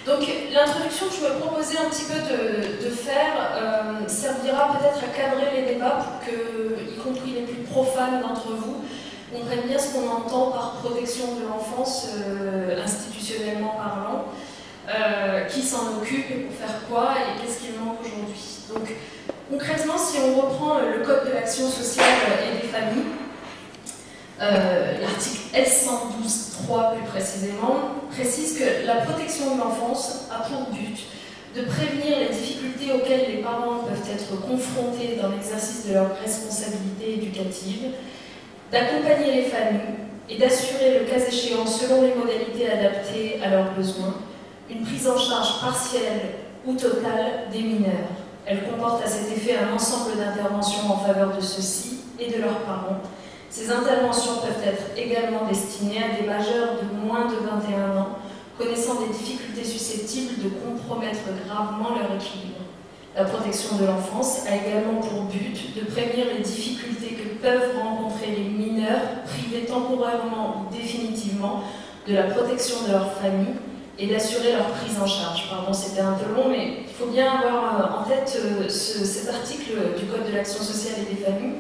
Donc l'introduction que je me proposais un petit peu de faire servira peut-être à cadrer les débats pour que, y compris les plus profanes d'entre vous, comprennent bien ce qu'on entend par protection de l'enfance, institutionnellement parlant, qui s'en occupe et pour faire quoi et qu'est-ce qu'il manque aujourd'hui. Donc concrètement, si on reprend le Code de l'action sociale et des familles, l'article L112.3 plus précisément, précise que la protection de l'enfance a pour but de prévenir les difficultés auxquelles les parents peuvent être confrontés dans l'exercice de leurs responsabilités éducatives, d'accompagner les familles et d'assurer, le cas échéant, selon les modalités adaptées à leurs besoins, une prise en charge partielle ou totale des mineurs. Elle comporte à cet effet un ensemble d'interventions en faveur de ceux-ci et de leurs parents. Ces interventions peuvent être également destinées à des majeurs de moins de 21 ans, connaissant des difficultés susceptibles de compromettre gravement leur équilibre. La protection de l'enfance a également pour but de prévenir les difficultés que peuvent rencontrer les mineurs privés temporairement ou définitivement de la protection de leur famille et d'assurer leur prise en charge. Pardon, c'était un peu long, mais il faut bien avoir en tête cet article du Code de l'action sociale et des familles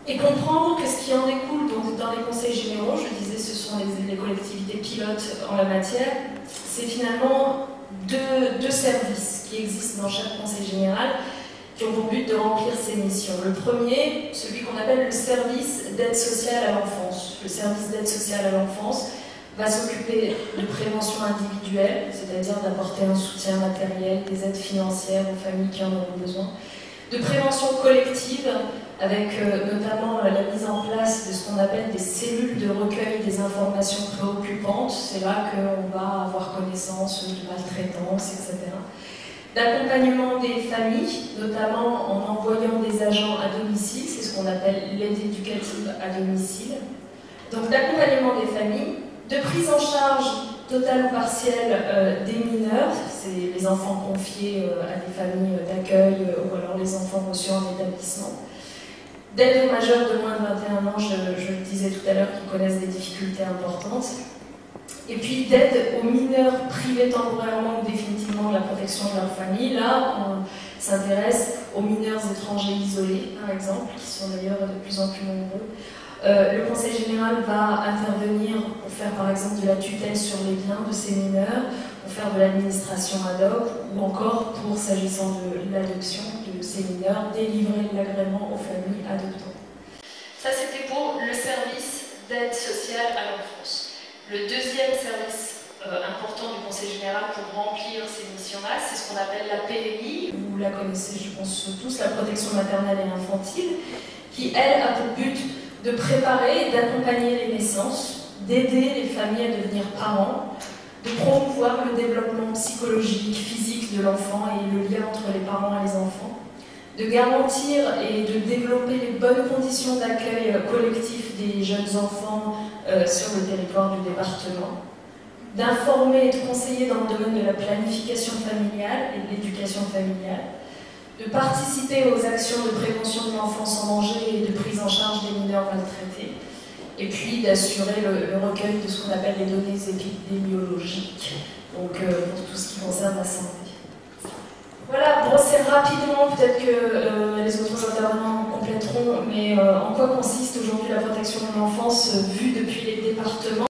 et comprendre que ce qui en découle donc, dans les conseils généraux, je disais ce sont les collectivités pilotes en la matière, c'est finalement deux services qui existent dans chaque conseil général qui ont pour but de remplir ces missions. Le premier, celui qu'on appelle le service d'aide sociale à l'enfance. Le service d'aide sociale à l'enfance va s'occuper de prévention individuelle, c'est-à-dire d'apporter un soutien matériel, des aides financières aux familles qui en ont besoin, de prévention collective, avec notamment la mise en place de ce qu'on appelle des cellules de recueil des informations préoccupantes. C'est là qu'on va avoir connaissance de maltraitance, etc. D'accompagnement des familles, notamment en envoyant des agents à domicile, c'est ce qu'on appelle l'aide éducative à domicile. Donc d'accompagnement des familles, de prise en charge totale ou partielle des mineurs, c'est les enfants confiés à des familles d'accueil ou alors les enfants reçus en établissement. D'aide aux majeurs de moins de 21 ans, je le disais tout à l'heure, qui connaissent des difficultés importantes. Et puis d'aide aux mineurs privés temporairement ou définitivement de la protection de leur famille. Là, on s'intéresse aux mineurs étrangers isolés, par exemple, qui sont d'ailleurs de plus en plus nombreux. Le Conseil général va intervenir pour faire par exemple de la tutelle sur les biens de ces mineurs, pour faire de l'administration ad hoc ou encore pour, s'agissant de l'adoption de ces mineurs, délivrer l'agrément aux familles adoptantes. Ça c'était pour le service d'aide sociale à l'enfance. Le deuxième service important du Conseil général pour remplir ces missions-là, c'est ce qu'on appelle la PMI, vous la connaissez je pense tous, la protection maternelle et infantile, qui elle a pour but de préparer et d'accompagner les naissances, d'aider les familles à devenir parents, de promouvoir le développement psychologique, physique de l'enfant et le lien entre les parents et les enfants, de garantir et de développer les bonnes conditions d'accueil collectif des jeunes enfants sur le territoire du département, d'informer et de conseiller dans le domaine de la planification familiale et de l'éducation familiale, de participer aux actions de prévention de l'enfance en danger et de prise en charge des mineurs maltraités, et puis d'assurer le recueil de ce qu'on appelle les données épidémiologiques, donc pour tout ce qui concerne la santé. Voilà, brosser rapidement, peut-être que les autres intervenants compléteront, mais en quoi consiste aujourd'hui la protection de l'enfance vue depuis les départements.